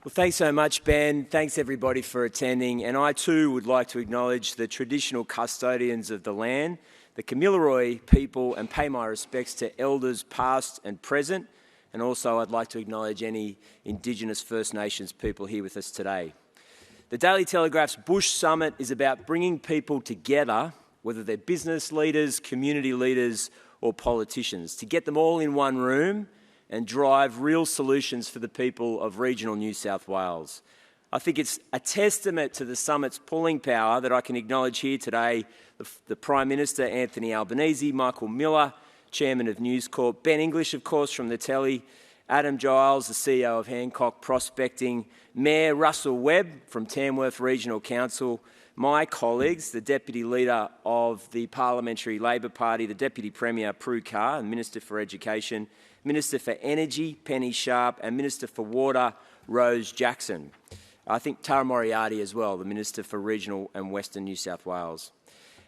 Well, thanks so much, Ben. Thanks, everybody, for attending. And I, too, would like to acknowledge the traditional custodians of the land, the Kamilaroi people, and pay my respects to elders past and present. And also, I'd like to acknowledge any Indigenous First Nations people here with us today. The Daily Telegraph's Bush Summit is about bringing people together, whether they're business leaders, community leaders, or politicians, to get them all in one room and drive real solutions for the people of regional New South Wales. I think it's a testament to the summit's pulling power that I can acknowledge here today the Prime Minister, Anthony Albanese, Michael Miller, Chairman of News Corp, Ben English, of course, from the Telly, Adam Giles, the CEO of Hancock Prospecting, Mayor Russell Webb from Tamworth Regional Council, my colleagues, the Deputy Leader of the Parliamentary Labor Party, the Deputy Premier, Prue Carr, and Minister for Education, Minister for Energy, Penny Sharp, and Minister for Water, Rose Jackson. I think Tara Moriarty as well, the Minister for Regional and Western New South Wales.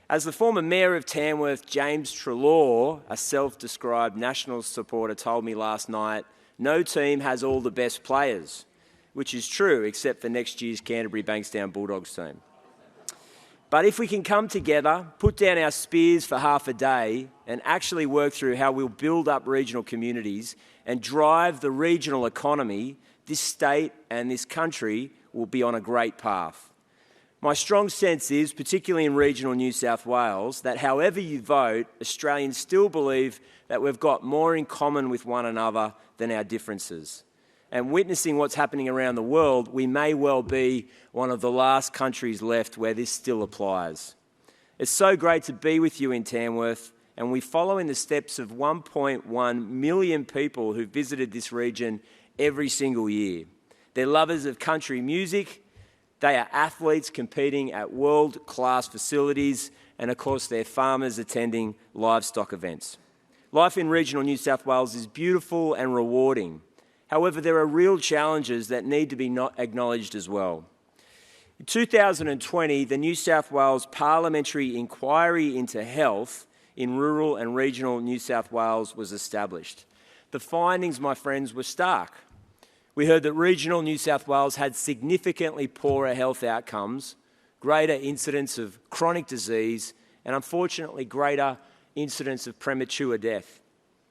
As the former Mayor of Tamworth, James Treloar, a self-described Nationals supporter, told me last night, no team has all the best players, which is true except for next year's Canterbury Bankstown Bulldogs team. But if we can come together, put down our spears for half a day and actually work through how we'll build up regional communities and drive the regional economy, this state and this country will be on a great path. My strong sense is, particularly in regional New South Wales, that however you vote, Australians still believe that we've got more in common with one another than our differences. And witnessing what's happening around the world, we may well be one of the last countries left where this still applies. It's so great to be with you in Tamworth, and we follow in the steps of 1.1 million people who visited this region every single year. They're lovers of country music, they are athletes competing at world-class facilities, and of course they're farmers attending livestock events. Life in regional New South Wales is beautiful and rewarding. However, there are real challenges that need to be acknowledged as well. In 2020, the New South Wales Parliamentary Inquiry into Health in rural and regional New South Wales was established. The findings, my friends, were stark. We heard that regional New South Wales had significantly poorer health outcomes, greater incidence of chronic disease, and unfortunately greater incidence of premature death.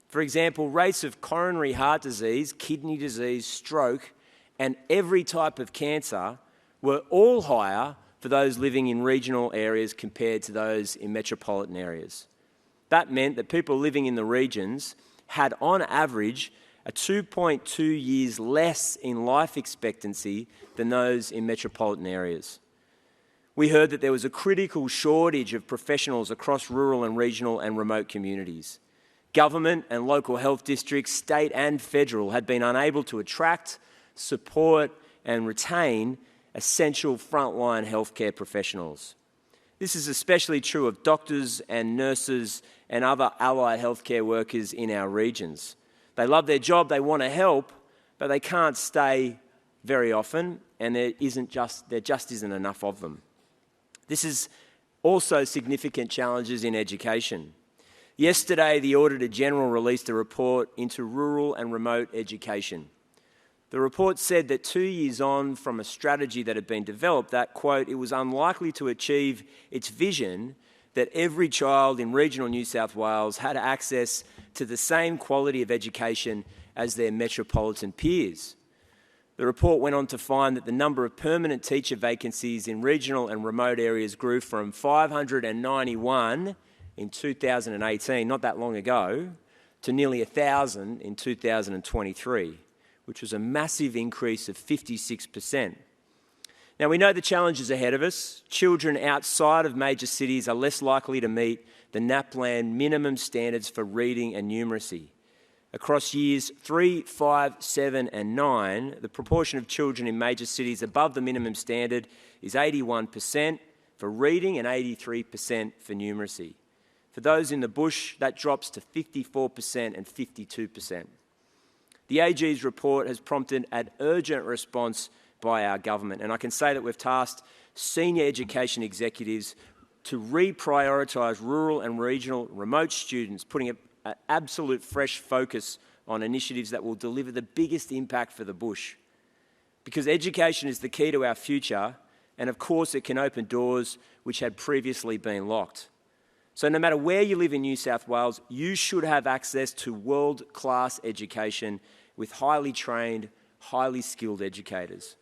For example, rates of coronary heart disease, kidney disease, stroke, and every type of cancer were all higher for those living in regional areas compared to those in metropolitan areas. That meant that people living in the regions had, on average, a 2.2 years less in life expectancy than those in metropolitan areas. We heard that there was a critical shortage of professionals across rural and regional and remote communities. Government and local health districts, state and federal, had been unable to attract, support and retain essential frontline healthcare professionals. This is especially true of doctors and nurses and other allied healthcare workers in our regions. They love their job, they want to help, but they can't stay very often, and there just isn't enough of them. This is also significant challenges in education. Yesterday, the Auditor-General released a report into rural and remote education. The report said that 2 years on from a strategy that had been developed, that, quote, it was unlikely to achieve its vision that every child in regional New South Wales had access to the same quality of education as their metropolitan peers. The report went on to find that the number of permanent teacher vacancies in regional and remote areas grew from 591 in 2018, not that long ago, to nearly 1,000 in 2023, which was a massive increase of 56%. Now, we know the challenges ahead of us. Children outside of major cities are less likely to meet the NAPLAN minimum standards for reading and numeracy. Across years 3, 5, 7 and 9, the proportion of children in major cities above the minimum standard is 81% for reading and 83% for numeracy. For those in the bush, that drops to 54% and 52%. The AG's report has prompted an urgent response by our government, and I can say that we've tasked senior education executives to reprioritise rural and regional remote students, putting an absolute fresh focus on initiatives that will deliver the biggest impact for the bush. because education is the key to our future, and of course it can open doors which had previously been locked. So no matter where you live in New South Wales, you should have access to world-class education with highly trained, highly skilled educators.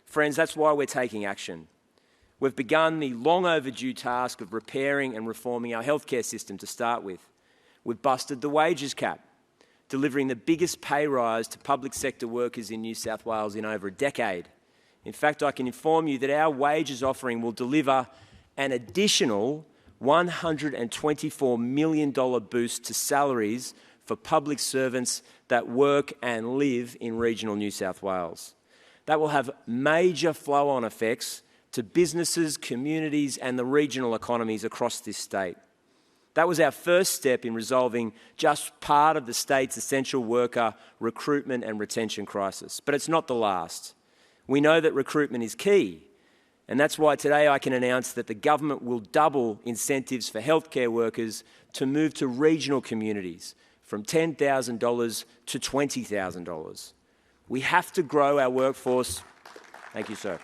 Friends, that's why we're taking action. We've begun the long overdue task of repairing and reforming our healthcare system to start with. We've busted the wages cap, delivering the biggest pay rise to public sector workers in New South Wales in over a decade. In fact, I can inform you that our wages offering will deliver an additional $124 million boost to salaries for public servants that work and live in regional New South Wales. That will have major flow-on effects to businesses, communities and the regional economies across this state. That was our first step in resolving just part of the state's essential worker recruitment and retention crisis. But it's not the last. We know that recruitment is key, and that's why today I can announce that the government will double incentives for healthcare workers to move to regional communities from $10,000 to $20,000. We have to grow our workforce. Thank you, sir.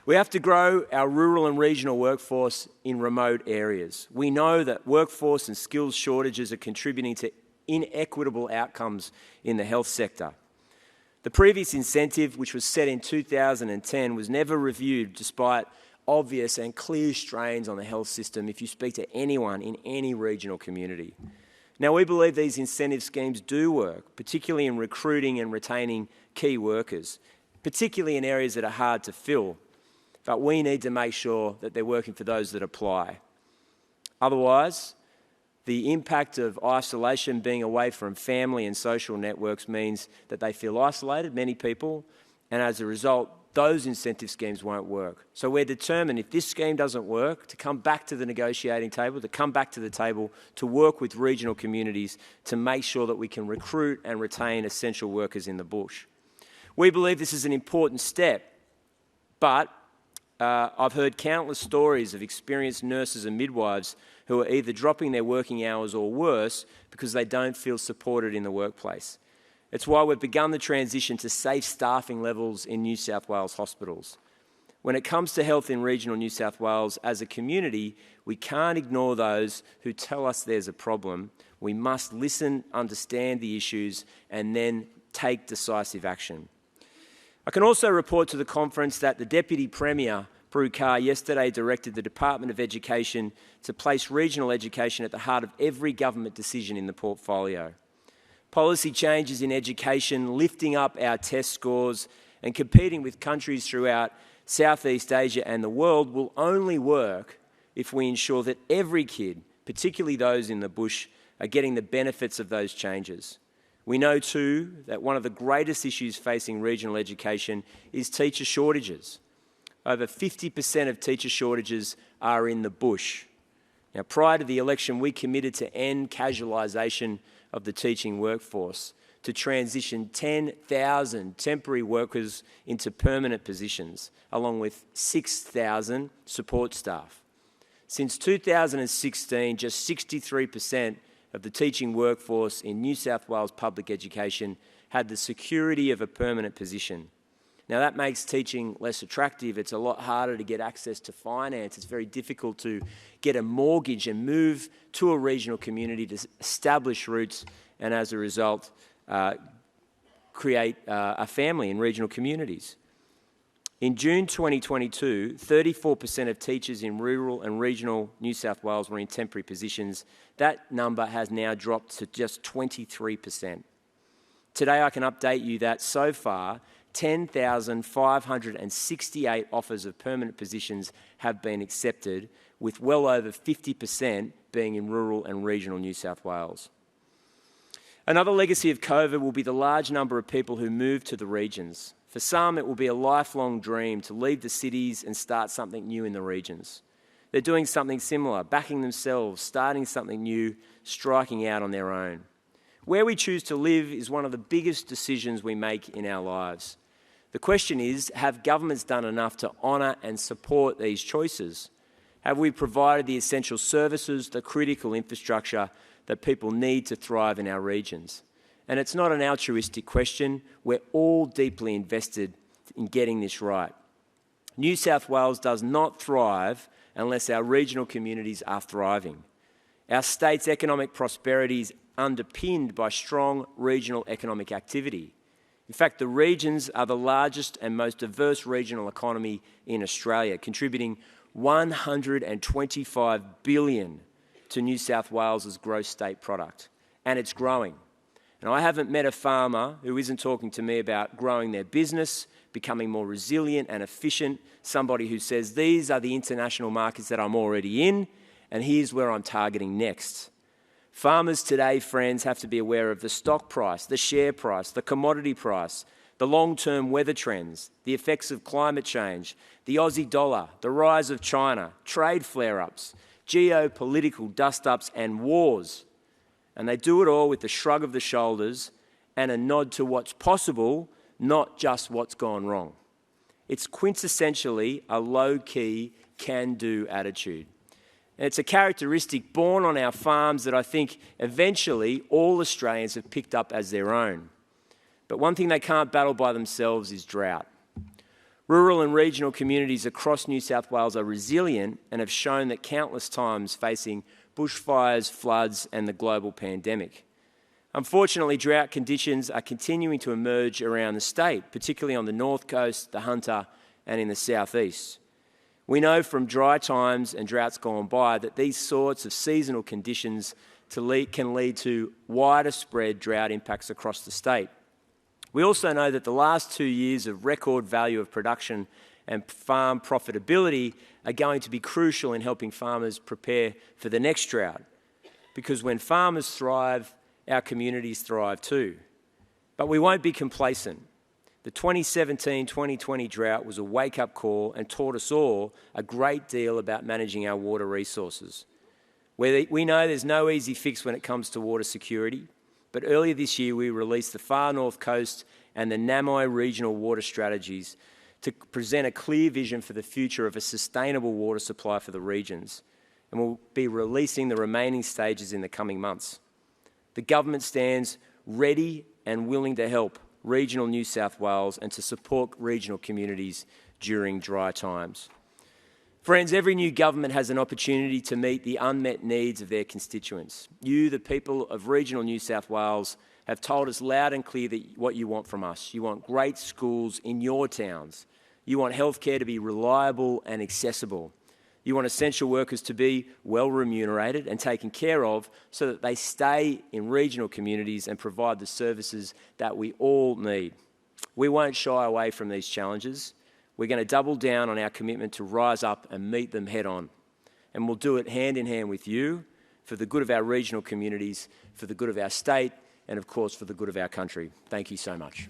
We have to grow our rural and regional workforce in remote areas. We know that workforce and skills shortages are contributing to inequitable outcomes in the health sector. The previous incentive, which was set in 2010, was never reviewed despite obvious and clear strains on the health system if you speak to anyone in any regional community. Now, we believe these incentive schemes do work, particularly in recruiting and retaining key workers, particularly in areas that are hard to fill. But we need to make sure that they're working for those that apply. Otherwise, the impact of isolation, being away from family and social networks, means that they feel isolated, many people, and as a result, those incentive schemes won't work. So we're determined, if this scheme doesn't work, to come back to the negotiating table, to come back to the table, to work with regional communities to make sure that we can recruit and retain essential workers in the bush. We believe this is an important step, but I've heard countless stories of experienced nurses and midwives who are either dropping their working hours or worse because they don't feel supported in the workplace. It's why we've begun the transition to safe staffing levels in New South Wales hospitals. When it comes to health in regional New South Wales, as a community, we can't ignore those who tell us there's a problem. We must listen, understand the issues, and then take decisive action. I can also report to the conference that the Deputy Premier, Brew Carr, yesterday directed the Department of Education to place regional education at the heart of every government decision in the portfolio. Policy changes in education, lifting up our test scores and competing with countries throughout Southeast Asia and the world will only work if we ensure that every kid, particularly those in the bush, are getting the benefits of those changes. We know too that one of the greatest issues facing regional education is teacher shortages. Over 50% of teacher shortages are in the bush. Now, prior to the election, we committed to end casualisation of the teaching workforce, to transition 10,000 temporary workers into permanent positions, along with 6,000 support staff. Since 2016, just 63% of the teaching workforce in New South Wales public education had the security of a permanent position. Now, that makes teaching less attractive. It's a lot harder to get access to finance. It's very difficult to get a mortgage and move to a regional community to establish roots and, as a result, create a family in regional communities. In June 2022, 34% of teachers in rural and regional New South Wales were in temporary positions. That number has now dropped to just 23%. Today, I can update you that so far, 10,568 offers of permanent positions have been accepted, with well over 50% being in rural and regional New South Wales. Another legacy of COVID will be the large number of people who move to the regions. For some, it will be a lifelong dream to leave the cities and start something new in the regions. They're doing something similar, backing themselves, starting something new, striking out on their own. Where we choose to live is one of the biggest decisions we make in our lives. The question is, have governments done enough to honour and support these choices? Have we provided the essential services, the critical infrastructure that people need to thrive in our regions? And it's not an altruistic question. We're all deeply invested in getting this right. New South Wales does not thrive unless our regional communities are thriving. Our state's economic prosperity is underpinned by strong regional economic activity. In fact, the regions are the largest and most diverse regional economy in Australia, contributing $125 billion to New South Wales's gross state product, and it's growing. And I haven't met a farmer who isn't talking to me about growing their business, becoming more resilient and efficient, somebody who says, these are the international markets that I'm already in, and here's where I'm targeting next. Farmers today, friends, have to be aware of the stock price, the share price, the commodity price, the long-term weather trends, the effects of climate change, the Aussie dollar, the rise of China, trade flare-ups, geopolitical dust-ups and wars. And they do it all with a shrug of the shoulders and a nod to what's possible, not just what's gone wrong. It's quintessentially a low-key, can-do attitude. And it's a characteristic born on our farms that I think eventually all Australians have picked up as their own. But one thing they can't battle by themselves is drought. Rural and regional communities across New South Wales are resilient and have shown that countless times facing bushfires, floods and the global pandemic. Unfortunately, drought conditions are continuing to emerge around the state, particularly on the North Coast, the Hunter and in the southeast. We know from dry times and droughts gone by that these sorts of seasonal conditions can lead to wider spread drought impacts across the state. We also know that the last 2 years of record value of production and farm profitability are going to be crucial in helping farmers prepare for the next drought. Because when farmers thrive, our communities thrive too. But we won't be complacent. The 2017-2020 drought was a wake-up call and taught us all a great deal about managing our water resources. We know there's no easy fix when it comes to water security, but earlier this year we released the Far North Coast and the Namoi Regional Water Strategies to present a clear vision for the future of a sustainable water supply for the regions, and we'll be releasing the remaining stages in the coming months. The government stands ready and willing to help regional New South Wales and to support regional communities during dry times. Friends, every new government has an opportunity to meet the unmet needs of their constituents. You, the people of regional New South Wales, have told us loud and clear that what you want from us. You want great schools in your towns. You want healthcare to be reliable and accessible. You want essential workers to be well remunerated and taken care of so that they stay in regional communities and provide the services that we all need. We won't shy away from these challenges. We're going to double down on our commitment to rise up and meet them head on. And we'll do it hand in hand with you for the good of our regional communities, for the good of our state, and of course for the good of our country. Thank you so much.